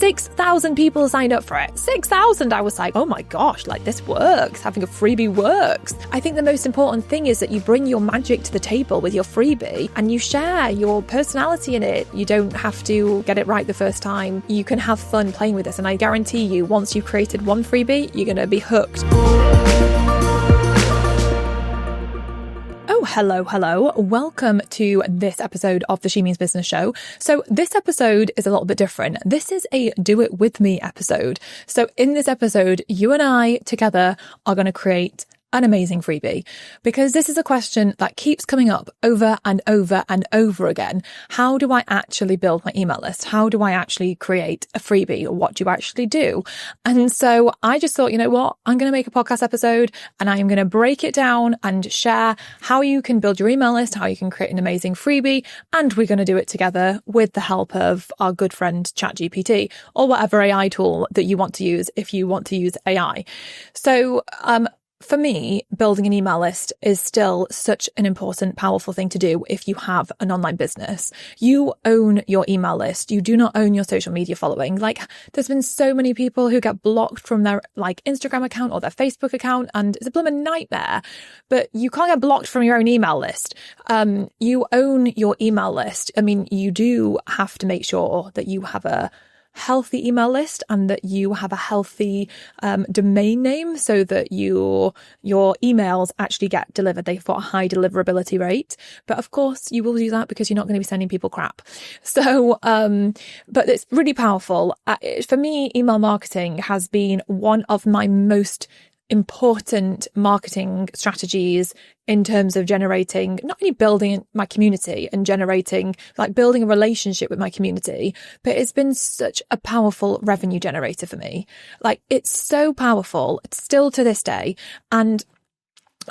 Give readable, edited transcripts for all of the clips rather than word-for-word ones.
6,000 people signed up for it. 6,000. I was like, oh my gosh, like this works. Having a freebie works. I think the most important thing is that you bring your magic to the table with your freebie and you share your personality in it. You don't have to get it right the first time. You can have fun playing with this. And I guarantee you, once you've created one freebie, you're going to be hooked. Hello. Welcome to this episode of the She Means Business Show. So this episode is a little bit different. This is a do it with me episode. So in this episode, you and I together are going to create an amazing freebie, because this is a question that keeps coming up over and over and over again. How do I actually build my email list? How do I actually create a freebie? What do you actually do? And so I just thought, you know what? I'm going to make a podcast episode and I'm going to break it down and share how you can build your email list, how you can create an amazing freebie. And we're going to do it together with the help of our good friend ChatGPT or whatever AI tool that you want to use if you want to use AI. So, for me, building an email list is still such an important, powerful thing to do if you have an online business. You own your email list. You do not own your social media following. Like, there's been so many people who get blocked from their Instagram account or their Facebook account, and it's a blooming nightmare. But you can't get blocked from your own email list. You own your email list. I mean, you do have to make sure that you have a healthy email list and that you have a healthy domain name so that your emails actually get delivered. They've got a high deliverability rate. But of course, you will do that because you're not going to be sending people crap. So, but it's really powerful. For me, email marketing has been one of my most important marketing strategies in terms of generating, not only building my community and generating, building a relationship with my community, but it's been such a powerful revenue generator for me. It's so powerful. It's still to this day. And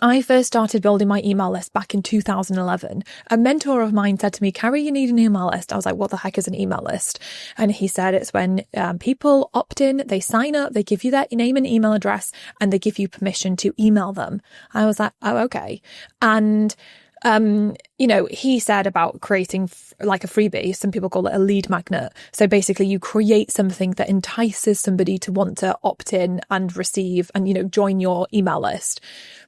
I first started building my email list back in 2011. A mentor of mine said to me, Carrie, you need an email list. I was like, what the heck is an email list? And he said it's when people opt in, they sign up, they give you their name and email address, and they give you permission to email them. I was like, oh, okay. And he said about creating a freebie. Some people call it a lead magnet. So basically you create something that entices somebody to want to opt in and receive and, join your email list.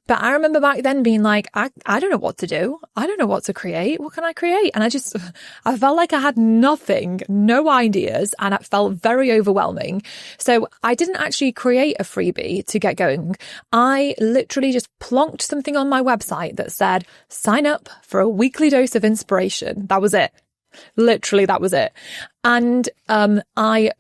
But I remember back then being like, I don't know what to do. I don't know what to create. What can I create? And I felt like I had nothing, no ideas, and it felt very overwhelming. So I didn't actually create a freebie to get going. I literally just plonked something on my website that said, sign up for a weekly dose of inspiration. That was it. Literally, that was it. And I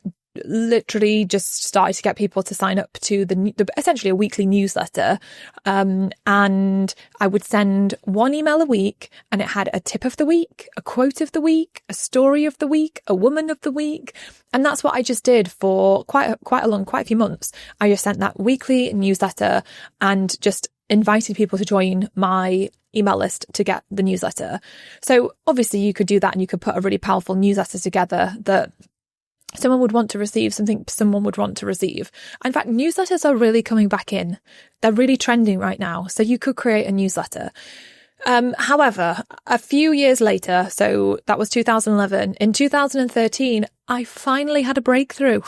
literally just started to get people to sign up to the essentially a weekly newsletter. And I would send one email a week, and it had a tip of the week, a quote of the week, a story of the week, a woman of the week. And that's what I just did for quite a few months. I just sent that weekly newsletter and just invited people to join my email list to get the newsletter. So obviously you could do that and you could put a really powerful newsletter together that someone would want to receive, something someone would want to receive. In fact, newsletters are really coming back in. They're really trending right now. So you could create a newsletter. However, a few years later, so that was 2011, in 2013, I finally had a breakthrough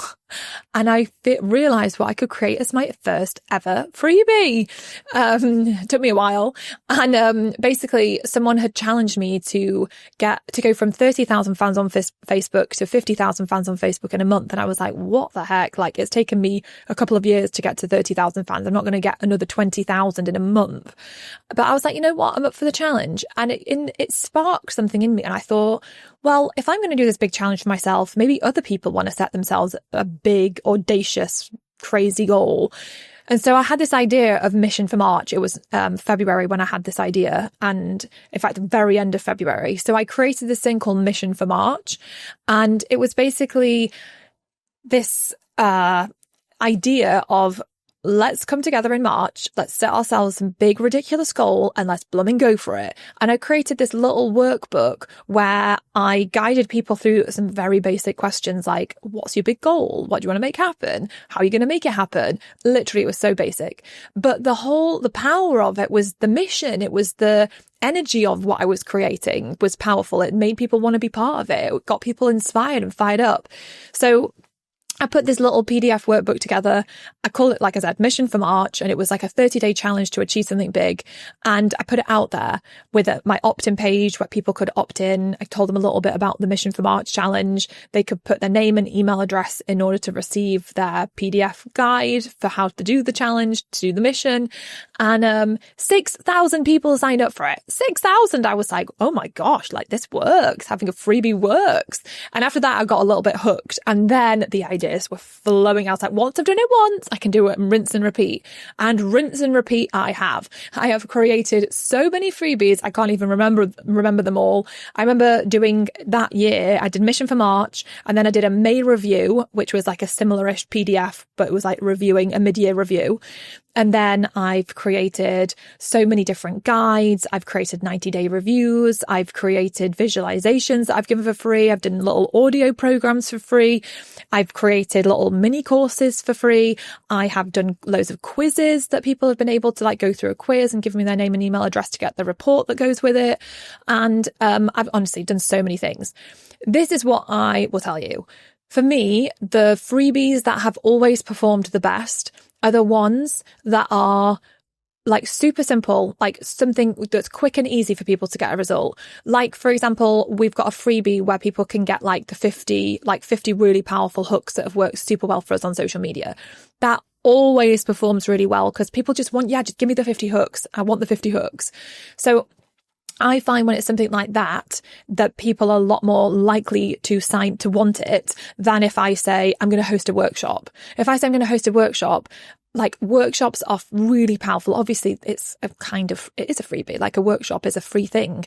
and I realized what I could create as my first ever freebie. It took me a while. And basically someone had challenged me to go from 30,000 fans on Facebook to 50,000 fans on Facebook in a month. And I was like, what the heck? It's taken me a couple of years to get to 30,000 fans. I'm not going to get another 20,000 in a month. But I was like, you know what? I'm up for the challenge. And it sparked something in me. And I thought, well, if I'm going to do this big challenge for myself, maybe other people want to set themselves a big, audacious, crazy goal. And so I had this idea of Mission for March. It was February when I had this idea, and in fact, the very end of February. So I created this thing called Mission for March, and it was basically this idea of, let's come together in March, let's set ourselves some big ridiculous goal and let's blooming go for it. And I created this little workbook where I guided people through some very basic questions like, what's your big goal? What do you want to make happen? How are you going to make it happen? Literally, it was so basic. But the power of it was the mission. It was the energy of what I was creating was powerful. It made people want to be part of it. It got people inspired and fired up. So I put this little PDF workbook together. I call it, like I said, Mission for March, and it was like a 30-day challenge to achieve something big. And I put it out there with my opt-in page where people could opt in. I told them a little bit about the Mission for March challenge. They could put their name and email address in order to receive their PDF guide for how to do the challenge, to do the mission. And 6,000 people signed up for it. 6,000. I was like, oh my gosh, like this works. Having a freebie works. And after that, I got a little bit hooked. And then the ideas were flowing out. Like, once I've done it once, I can do it and rinse and repeat. And rinse and repeat I have. I have created so many freebies, I can't even remember them all. I remember doing that year, I did Mission for March, and then I did a May review, which was like a similar-ish PDF, but it was like reviewing a mid-year review. And then I've created so many different guides. I've created 90-day reviews. I've created visualizations that I've given for free. I've done little audio programs for free. I've created little mini courses for free. I have done loads of quizzes that people have been able to like go through a quiz and give me their name and email address to get the report that goes with it. And I've honestly done so many things. This is what I will tell you. For me, the freebies that have always performed the best are the ones that are like super simple, like something that's quick and easy for people to get a result. Like, for example, we've got a freebie where people can get like the 50 really powerful hooks that have worked super well for us on social media. That always performs really well because people just want, just give me the 50 hooks. I want the 50 hooks. So I find when it's something like that people are a lot more likely to want it than if I say, I'm going to host a workshop. If I say I'm going to host a workshop, like workshops are really powerful. Obviously it is a freebie. Like a workshop is a free thing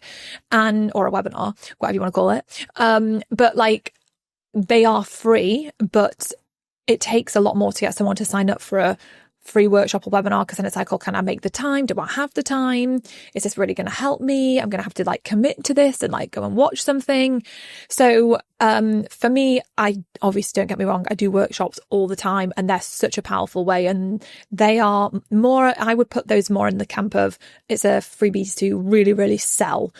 or a webinar, whatever you want to call it. But like they are free, but it takes a lot more to get someone to sign up for a free workshop or webinar, because then it's like, oh, can I make the time? Do I have the time? Is this really going to help me? I'm going to have to like commit to this and like go and watch something. So for me, I obviously, don't get me wrong, I do workshops all the time and they're such a powerful way, and they are more, I would put those more in the camp of it's a freebies to really, really sell.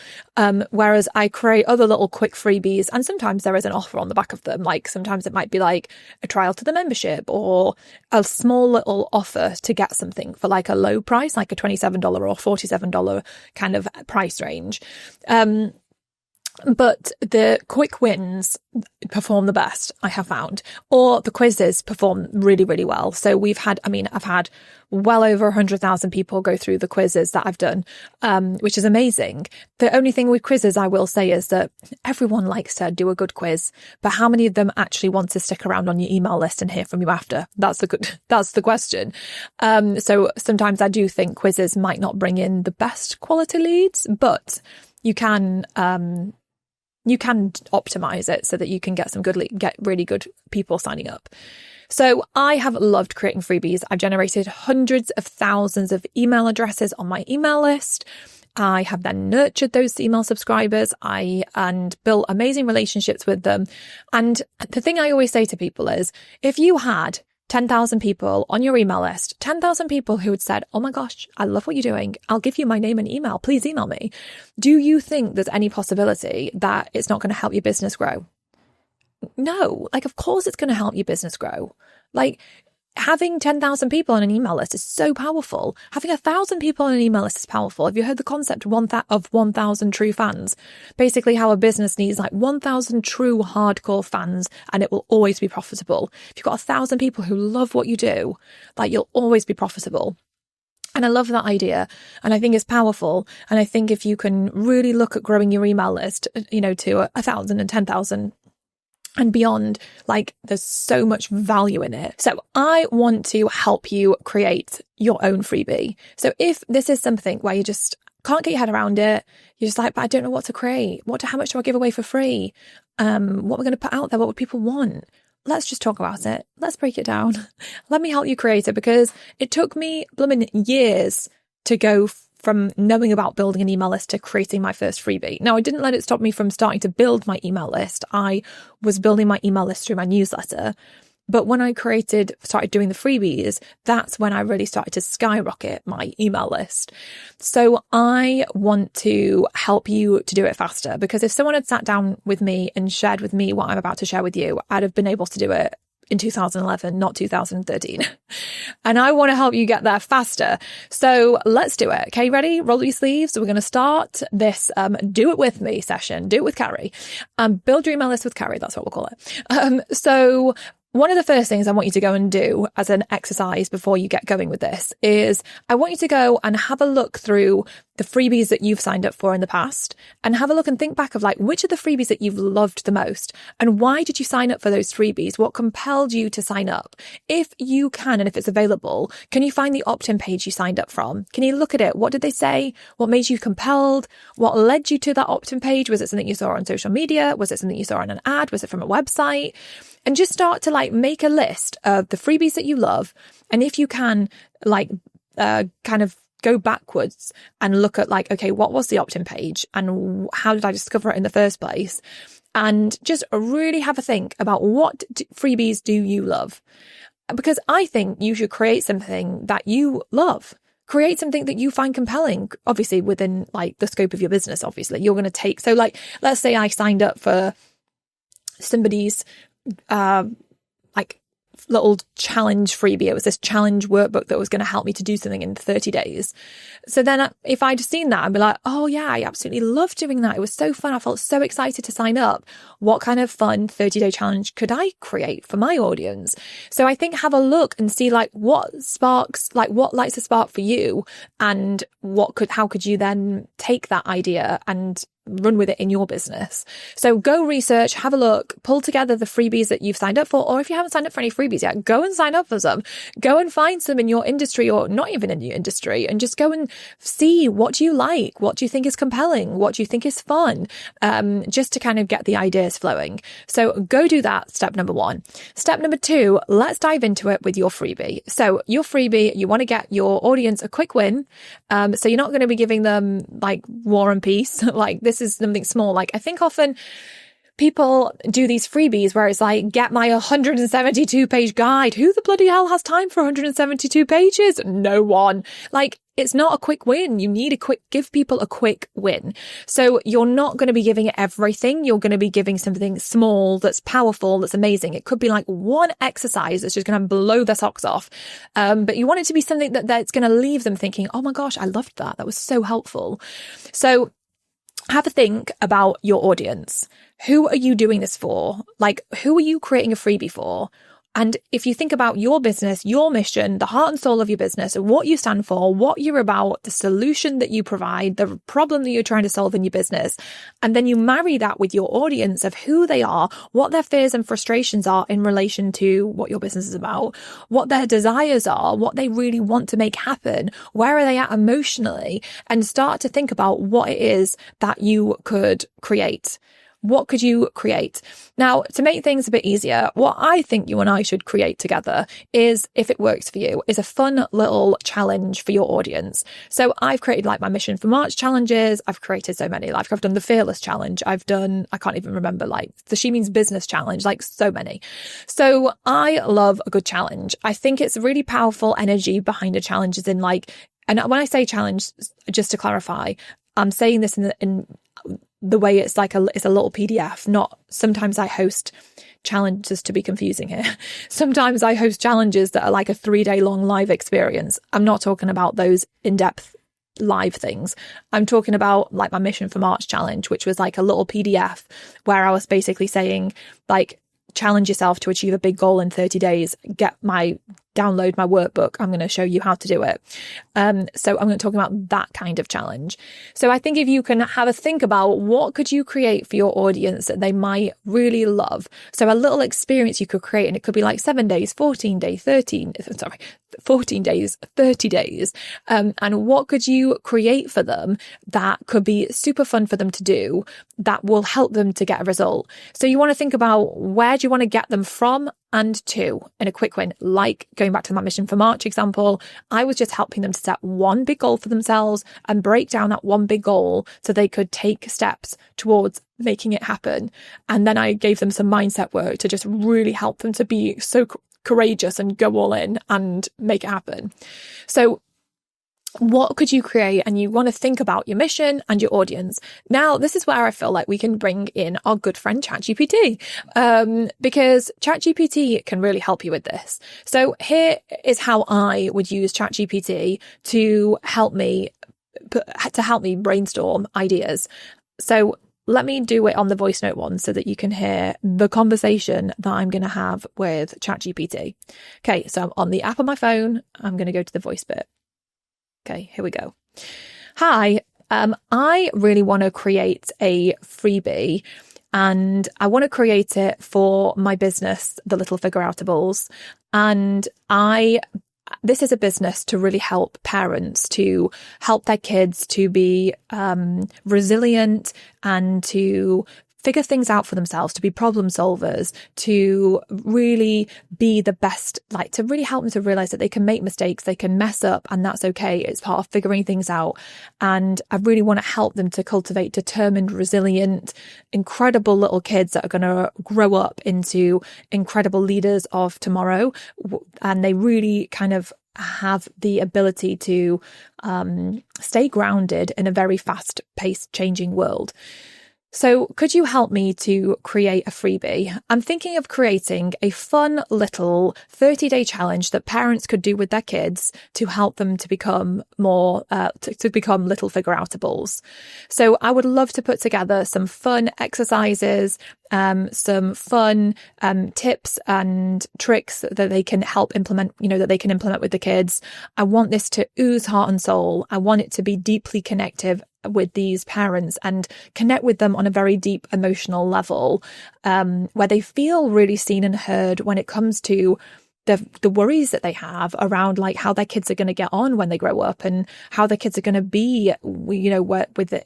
Whereas I create other little quick freebies, and sometimes there is an offer on the back of them. Like sometimes it might be like a trial to the membership or a small little offer to get something for like a low price, like a $27 or $47 kind of price range. But the quick wins perform the best, I have found, or the quizzes perform really, really well. So I've had well over 100,000 people go through the quizzes that I've done, which is amazing. The only thing with quizzes I will say is that everyone likes to do a good quiz, but how many of them actually want to stick around on your email list and hear from you after? That's the question. So sometimes I do think quizzes might not bring in the best quality leads, but you can optimize it so that you can get get really good people signing up. So I have loved creating freebies. I've generated hundreds of thousands of email addresses on my email list. I have then nurtured those email subscribers and built amazing relationships with them. And the thing I always say to people is, if you had 10,000 people on your email list, 10,000 people who had said, oh my gosh, I love what you're doing. I'll give you my name and email. Please email me. Do you think there's any possibility that it's not going to help your business grow? No, like, of course it's going to help your business grow. Like, having 10,000 people on an email list is so powerful. Having 1,000 people on an email list is powerful. Have you heard the concept of 1,000 true fans? Basically how a business needs like 1,000 true hardcore fans and it will always be profitable. If you've got 1,000 people who love what you do, like, you'll always be profitable. And I love that idea. And I think it's powerful. And I think if you can really look at growing your email list, to 1,000 and 10,000 and beyond, like, there's so much value in it. So I want to help you create your own freebie. So if this is something where you just can't get your head around it, you're just like, but I don't know what to create. How much do I give away for free? What am I going to put out there? What would people want? Let's just talk about it. Let's break it down. Let me help you create it, because it took me blooming years to go from knowing about building an email list to creating my first freebie. Now, I didn't let it stop me from starting to build my email list. I was building my email list through my newsletter. But when I started doing the freebies, that's when I really started to skyrocket my email list. So I want to help you to do it faster, because if someone had sat down with me and shared with me what I'm about to share with you, I'd have been able to do it in 2011, not 2013. And I want to help you get there faster. So let's do it. Okay, ready? Roll your sleeves. So we're going to start this do it with me session. Do it with Carrie. Build your email list with Carrie. That's what we'll call it. So one of the first things I want you to go and do as an exercise before you get going with this is I want you to go and have a look through the freebies that you've signed up for in the past and have a look and think back of like, which are the freebies that you've loved the most and why did you sign up for those freebies? What compelled you to sign up? If you can, and if it's available, can you find the opt-in page you signed up from? Can you look at it? What did they say? What made you compelled? What led you to that opt-in page? Was it something you saw on social media? Was it something you saw on an ad? Was it from a website? And just start to like make a list of the freebies that you love. And if you can like kind of go backwards and look at like, okay, what was the opt-in page and how did I discover it in the first place? And just really have a think about what freebies do you love? Because I think you should create something that you love. Create something that you find compelling, obviously within like the scope of your business. Obviously you're going to take, so like, let's say I signed up for somebody's like little challenge freebie. It was this challenge workbook that was going to help me to do something in 30 days. So then if I'd seen that, I'd be like, oh yeah, I absolutely loved doing that. It was so fun. I felt so excited to sign up. What kind of fun 30-day challenge could I create for my audience? So I think have a look and see like what sparks, like what lights a spark for you and how could you then take that idea and run with it in your business. So go research, have a look, pull together the freebies that you've signed up for, or if you haven't signed up for any freebies yet, go and sign up for some. Go and find some in your industry or not even in your industry and just go and see what do you like, what do you think is compelling, what do you think is fun, just to kind of get the ideas flowing. So go do that, step number 1. Step number 2, let's dive into it with your freebie. So your freebie, you want to get your audience a quick win. So you're not going to be giving them like War and Peace, like this is something small. Like I think often people do these freebies where it's like, get my 172 page guide. Who the bloody hell has time for 172 pages? No one. Like it's not a quick win. You need give people a quick win. So you're not going to be giving it everything. You're going to be giving something small that's powerful, that's amazing. It could be like one exercise that's just going to blow their socks off. But you want it to be something that's going to leave them thinking, oh my gosh, I loved that. That was so helpful. So have a think about your audience. Who are you doing this for? Like, who are you creating a freebie for? And if you think about your business, your mission, the heart and soul of your business, and what you stand for, what you're about, the solution that you provide, the problem that you're trying to solve in your business, and then you marry that with your audience of who they are, what their fears and frustrations are in relation to what your business is about, what their desires are, what they really want to make happen, where are they at emotionally, and start to think about what it is that you could create. What could you create? Now, to make things a bit easier, what I think you and I should create together is, if it works for you, is a fun little challenge for your audience. So I've created like my Mission for March challenges. I've created so many. Like I've done the Fearless challenge. I've done, I can't even remember, like the She Means Business challenge, like so many. So I love a good challenge. I think it's really powerful energy behind a challenge is in like, and when I say challenge, just to clarify, I'm saying this in the way it's like it's a little PDF, not sometimes I host challenges to be confusing here. Sometimes I host challenges that are like a 3-day long live experience. I'm not talking about those in-depth live things. I'm talking about like my Mission for March challenge, which was like a little PDF where I was basically saying like, challenge yourself to achieve a big goal in 30 days, download my workbook. I'm going to show you how to do it. So I'm going to talk about that kind of challenge. So I think if you can have a think about what could you create for your audience that they might really love. So a little experience you could create, and it could be like 7 days, 14 days, 30 days. And what could you create for them that could be super fun for them to do that will help them to get a result? So you want to think about where do you want to get them from and to in a quick win. Like going back to my Mission for March example, I was just helping them to set one big goal for themselves and break down that one big goal so they could take steps towards making it happen. And then I gave them some mindset work to just really help them to be so courageous and go all in and make it happen. So what could you create? And you want to think about your mission and your audience. Now, this is where I feel like we can bring in our good friend ChatGPT, because ChatGPT can really help you with this. So here is how I would use ChatGPT to help me brainstorm ideas. So let me do it on the voice note one so that you can hear the conversation that I'm going to have with ChatGPT. Okay, so I'm on the app on my phone. I'm going to go to the voice bit. Okay, here we go. Hi, I really want to create a freebie, and I want to create it for my business, The Little Figure Outables. And this is a business to really help parents, to help their kids to be resilient and to figure things out for themselves, to be problem solvers, to really be the best, like to really help them to realize that they can make mistakes, they can mess up, and that's okay. It's part of figuring things out. And I really want to help them to cultivate determined, resilient, incredible little kids that are going to grow up into incredible leaders of tomorrow. And they really kind of have the ability to stay grounded in a very fast-paced, changing world. So could you help me to create a freebie? I'm thinking of creating a fun little 30-day challenge that parents could do with their kids to help them to become more, to become little figure outables. So I would love to put together some fun exercises, some fun tips and tricks that they can help implement, that they can implement with the kids. I want this to ooze heart and soul. I want it to be deeply connective with these parents and connect with them on a very deep emotional level, where they feel really seen and heard when it comes to the worries that they have around like how their kids are going to get on when they grow up and how their kids are going to be,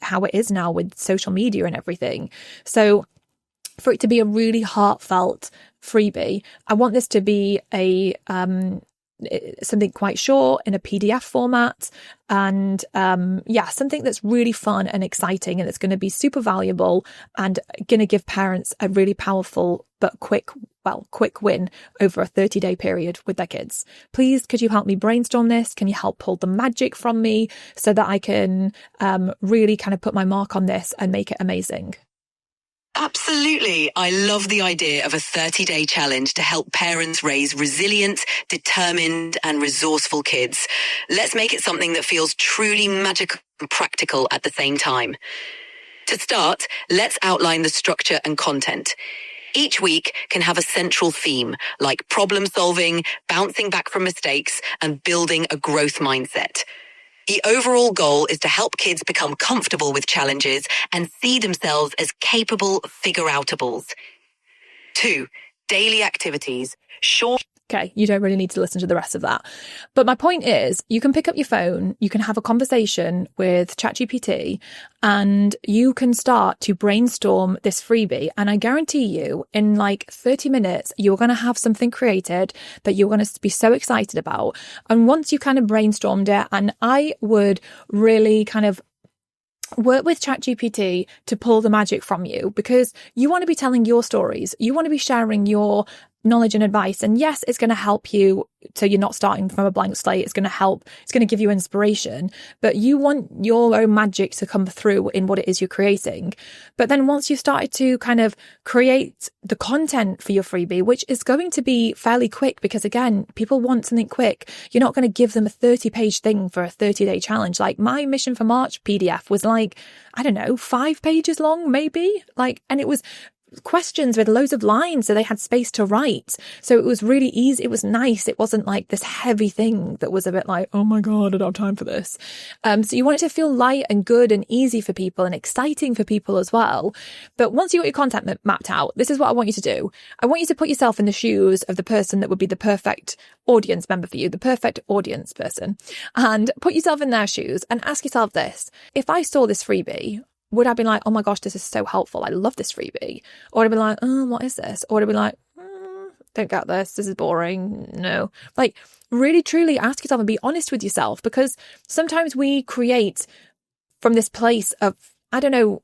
how it is now with social media and everything. So for it to be a really heartfelt freebie, I want this to be something quite short in a PDF format, and something that's really fun and exciting, and it's going to be super valuable and going to give parents a really powerful but quick win over a 30-day period with their kids. Please, could you help me brainstorm this? Can you help pull the magic from me so that I can really kind of put my mark on this and make it amazing? Absolutely. I love the idea of a 30-day challenge to help parents raise resilient, determined, and resourceful kids. Let's make it something that feels truly magical and practical at the same time. To start, let's outline the structure and content. Each week can have a central theme, like problem solving, bouncing back from mistakes, and building a growth mindset. The overall goal is to help kids become comfortable with challenges and see themselves as capable figure-outables. 2. Daily activities. Short. Okay, you don't really need to listen to the rest of that. But my point is, you can pick up your phone, you can have a conversation with ChatGPT, and you can start to brainstorm this freebie. And I guarantee you, in like 30 minutes, you're going to have something created that you're going to be so excited about. And once you kind of brainstormed it, and I would really kind of work with ChatGPT to pull the magic from you, because you want to be telling your stories. You want to be sharing your knowledge and advice. And yes, it's going to help you so you're not starting from a blank slate. It's going to help. It's going to give you inspiration, but you want your own magic to come through in what it is you're creating. But then once you've started to kind of create the content for your freebie, which is going to be fairly quick, because again, people want something quick. You're not going to give them a 30-page thing for a 30-day challenge. Like my Mission for March PDF was like, I don't know, 5 pages long, maybe, and it was questions with loads of lines, so they had space to write. So it was really easy. It was nice. It wasn't like this heavy thing that was a bit like, oh my God, I don't have time for this. So you want it to feel light and good and easy for people and exciting for people as well. But once you got your content mapped out, this is what I want you to do. I want you to put yourself in the shoes of the person that would be the perfect audience member for you, the perfect audience person, and put yourself in their shoes and ask yourself this: if I saw this freebie, would I be like, oh my gosh, this is so helpful, I love this freebie? Or would I be like, oh, what is this? Or would I be like, don't get this is boring, no. Like, really, truly ask yourself and be honest with yourself, because sometimes we create from this place of, I don't know,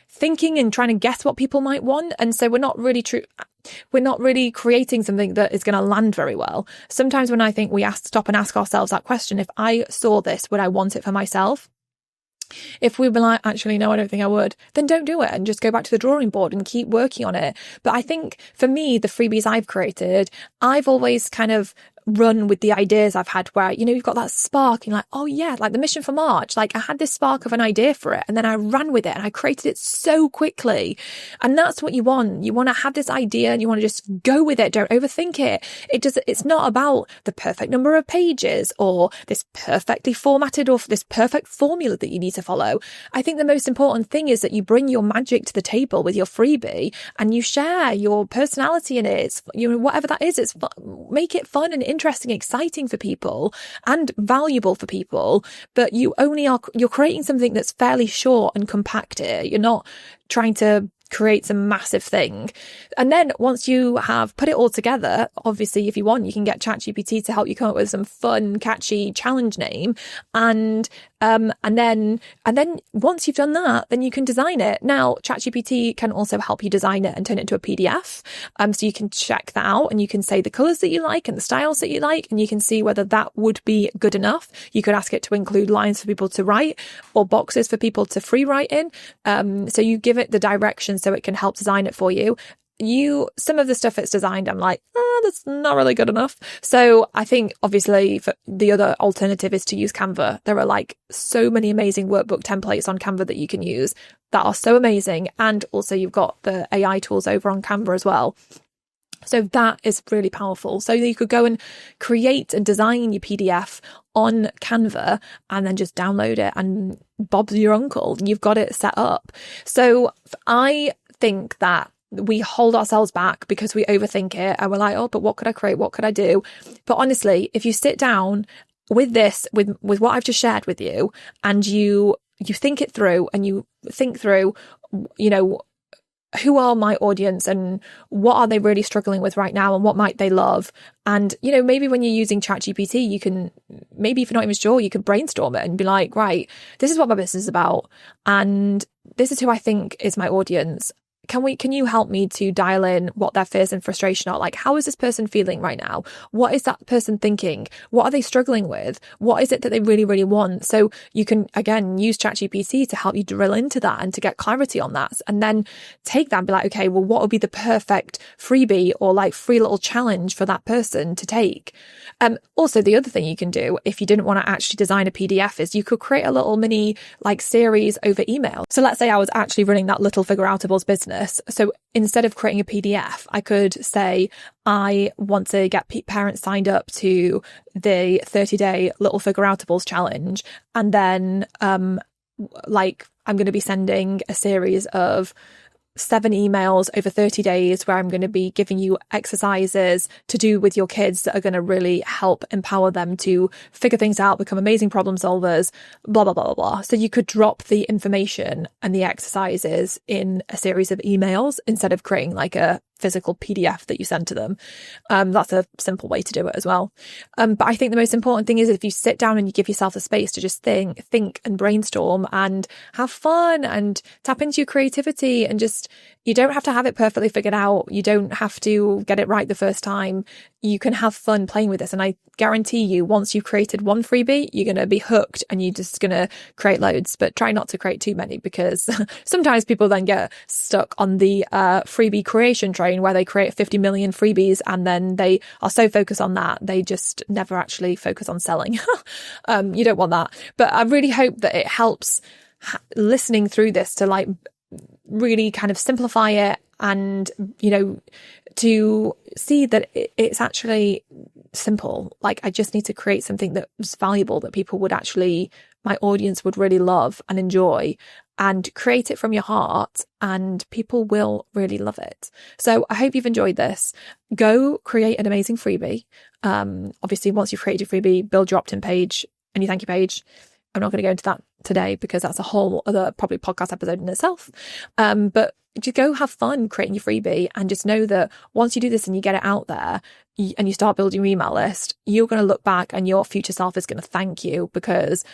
thinking and trying to guess what people might want. And so we're not really true. we're not really creating something that is going to land very well. Sometimes when I think we stop and ask ourselves that question, if I saw this, would I want it for myself? If we were like, actually, no, I don't think I would, then don't do it and just go back to the drawing board and keep working on it. But I think for me, the freebies I've created, I've always kind of run with the ideas I've had where, you know, you've got that spark and you're like, oh yeah, like the mission for March, like I had this spark of an idea for it and then I ran with it and I created it so quickly. And that's what you want. You want to have this idea and you want to just go with it. Don't overthink it. It's not about the perfect number of pages or this perfectly formatted or this perfect formula that you need to follow. I think the most important thing is that you bring your magic to the table with your freebie and you share your personality in it. It's, you know, whatever that is, it's make it fun and interesting, exciting for people and valuable for people, but you're creating something that's fairly short and compact here. You're not trying to create some massive thing. And then once you have put it all together, obviously, if you want, you can get ChatGPT to help you come up with some fun, catchy challenge name. And then once you've done that, then you can design it. Now, ChatGPT can also help you design it and turn it into a PDF. So you can check that out and you can say the colors that you like and the styles that you like, and you can see whether that would be good enough. You could ask it to include lines for people to write or boxes for people to free write in. So you give it the direction so it can help design it for you. Some of the stuff it's designed, I'm like, that's not really good enough. So I think obviously the other alternative is to use Canva. There are like so many amazing workbook templates on Canva that you can use that are so amazing. And also you've got the AI tools over on Canva as well. So that is really powerful. So you could go and create and design your PDF on Canva and then just download it and Bob's your uncle. You've got it set up. So I think that we hold ourselves back because we overthink it and we're like, oh, but what could I create? What could I do? But honestly, if you sit down with this, with what I've just shared with you, and you think it through and you think through, you know, who are my audience and what are they really struggling with right now and what might they love? And, you know, maybe when you're using ChatGPT, you can, maybe if you're not even sure, you can brainstorm it and be like, right, this is what my business is about. And this is who I think is my audience. Can you help me to dial in what their fears and frustration are? Like, how is this person feeling right now? What is that person thinking? What are they struggling with? What is it that they really, really want? So you can, again, use ChatGPT to help you drill into that and to get clarity on that. And then take that and be like, okay, well, what would be the perfect freebie or like free little challenge for that person to take? Also, the other thing you can do if you didn't want to actually design a PDF is you could create a little mini like series over email. So let's say I was actually running that Little Figure Outables business. So instead of creating a PDF, I could say, I want to get parents signed up to the 30-day Little Figure Outables challenge. And then, I'm going to be sending a series of 7 emails over 30 days where I'm going to be giving you exercises to do with your kids that are going to really help empower them to figure things out, become amazing problem solvers, blah, blah, blah, blah, blah. So you could drop the information and the exercises in a series of emails instead of creating like a physical PDF that you send to them. That's a simple way to do it as well. But I think the most important thing is if you sit down and you give yourself the space to just think and brainstorm and have fun and tap into your creativity and just, you don't have to have it perfectly figured out. You don't have to get it right the first time. You can have fun playing with this. And I guarantee you, once you've created one freebie, you're going to be hooked and you're just going to create loads, but try not to create too many because sometimes people then get stuck on the freebie creation train where they create 50 million freebies and then they are so focused on that, they just never actually focus on selling. You don't want that. But I really hope that it helps listening through this to like really kind of simplify it and, you know, to see that it's actually simple. Like, I just need to create something that was valuable that people would actually, my audience would really love and enjoy, and create it from your heart and people will really love it. So I hope you've enjoyed this. Go create an amazing freebie. Obviously, once you've created your freebie, build your opt-in page and your thank you page. I'm not going to go into that today because that's a whole other probably podcast episode in itself. But just go have fun creating your freebie and just know that once you do this and you get it out there and you start building your email list, you're going to look back and your future self is going to thank you because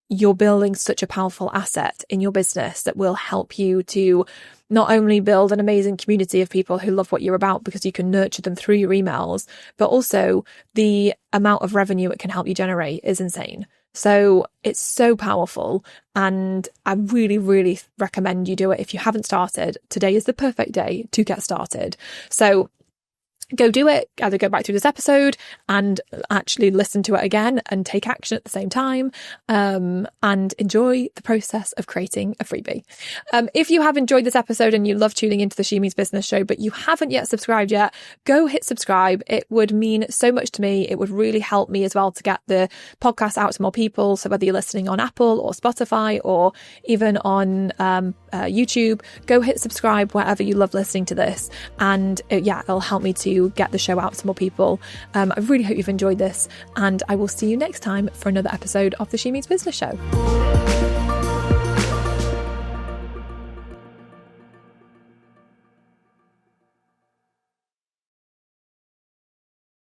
you're building such a powerful asset in your business that will help you to not only build an amazing community of people who love what you're about because you can nurture them through your emails, but also the amount of revenue it can help you generate is insane. So it's so powerful, and I really, really recommend you do it. If you haven't started, today is the perfect day to get started. So go do it. Either go back through this episode and actually listen to it again and take action at the same time, and enjoy the process of creating a freebie. If you have enjoyed this episode and you love tuning into the She Means Business show, but you haven't yet subscribed yet, go hit subscribe. It would mean so much to me. It would really help me as well to get the podcast out to more people. So whether you're listening on Apple or Spotify or even on YouTube, go hit subscribe wherever you love listening to this. And it'll help me to get the show out to more people. I really hope you've enjoyed this, and I will see you next time for another episode of the She Means Business show.